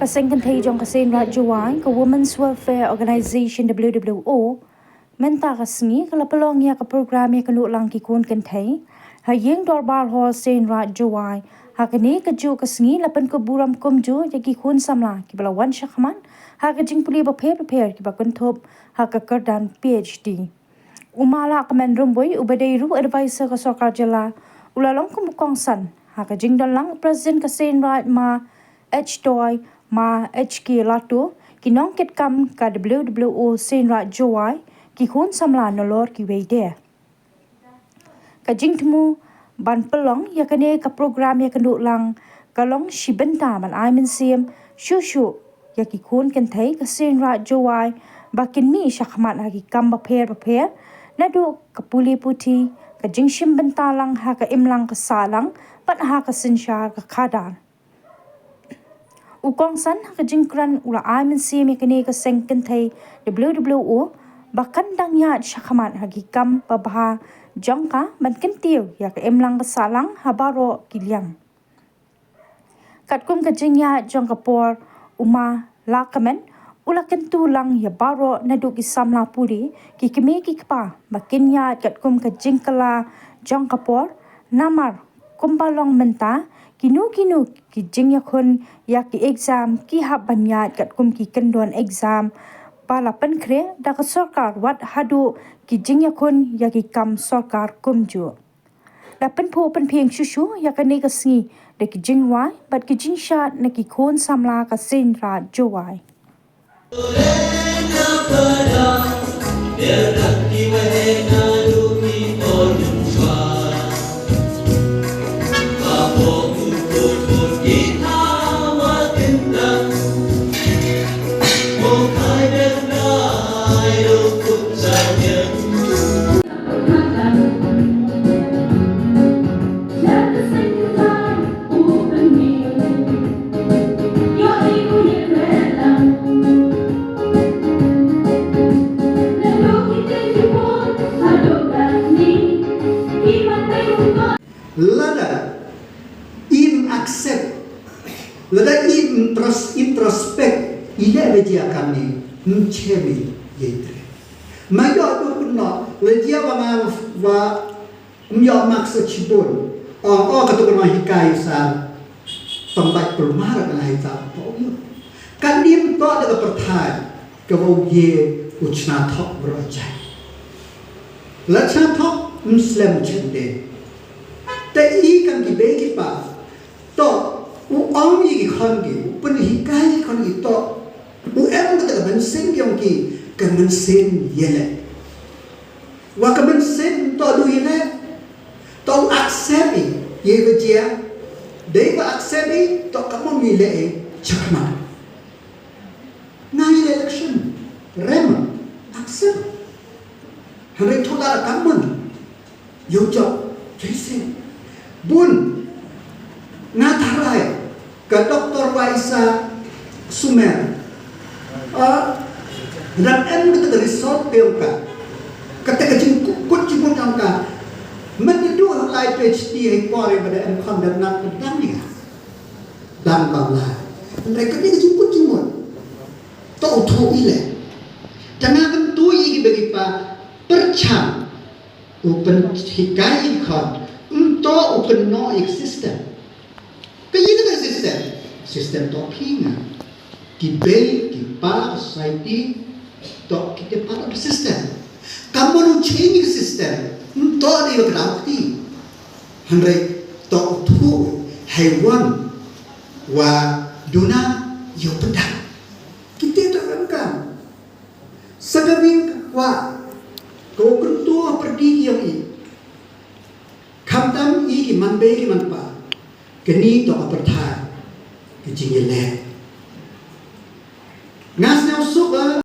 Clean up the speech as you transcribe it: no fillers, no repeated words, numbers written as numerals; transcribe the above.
Kaseng Kynthei jong Seiñraij Jowai ka Women's Welfare Organization WWO menta kasngi kala pelong ya ka program ya kanu lang ki khun Kynthei ha yeng dorbar hol Seiñraij Jowai ha kani ka ju kasngi lapan ko buram komju ya ki khun samla ki balawan shakman ha ka jing puli ba prepare ki ba kunthop ha ka kardan PhD umala ka men rumboy ubadai ru advisor ka sarkar jala ulalong ko mukong san ha ka jing dalang president ka Seiñraij ma H ma HK latu kinong ket kam ka WWO Seiñraij Jowai ki khun samla nolor ki weide ka jingtmu ban pelong ya kane ka program ya kandu lang kalong shibenta man ai min sim shushu ya ki khun Kynthei ka Seiñraij Jowai bakin mi shakmat ha ki kam ba pher nadu ka puli puti ka jingshim benta lang ha ka imlang ka salang pat ha ka sinshar ka khadar ukong san ka jingkran ula aimin si mekani ka seng Kynthei WWO bakan dang ya shakaman hagikam babha jongka man kentiu ya ka emlang ka salang habaro kilyang katkum ka jingya jongka por uma lakamen ula kentu lang ya baro nadu ki samla puri ki kime ki kpa makinya katkum ka jingkala jongka por namar kumbalong menta kinu ki jingya khun ya ki exam ki habanyat kat kum ki kendon exam pala penkre da ka sarkar wat hadu ki jingya khun ya ki kam sarkar kumju da penpo penpeng shushu ya ka ne ka sngi da ki jingwai bat ki jingshat na ki khun samla ka Seiñraij Jowai Lada in accept, lada in introspect, ida beja kami mchemi yetre. Mayo tu puno, ledia wangal wa myo maksa chibun. Katu kuna hikai sa tempat permara kana hita to yo. Kandim to daga perthai kau ye uchna thok berajai. Lachna thok Muslim chende. Te ikan ki begi pa to u om yi ki khon ki pun hi kai khon ki to u em ka ben sen kyong ki ka men sen yele wa ka ben sen to du yele to accept ye vejia de ba accept to ka mo mi le chakma na election rem accept hare thoda ka mon yo jo jaisen bun ngatarai ke Dr. Waisa Sumer dan kita result peuka kata kecil kut cipun angka menyedu lai PhD hai pore pada kon dan nak pedang ni dan bangla mereka ni kecil kut cipun to uthu ile jangan tentu iki bagi pa percam open hikai kon untuk open no system. Kaya itu sistem talking, debate, kita society, talk kita part of system. Kamu nu change system, untuk dia berarti, hendak talk tu hewan, wa duna yo pedang. Kita tak kan? Segala wa kau kentua pergi yang ini. Kamtam i ki man be ki man pa kani to aperthai ki jingele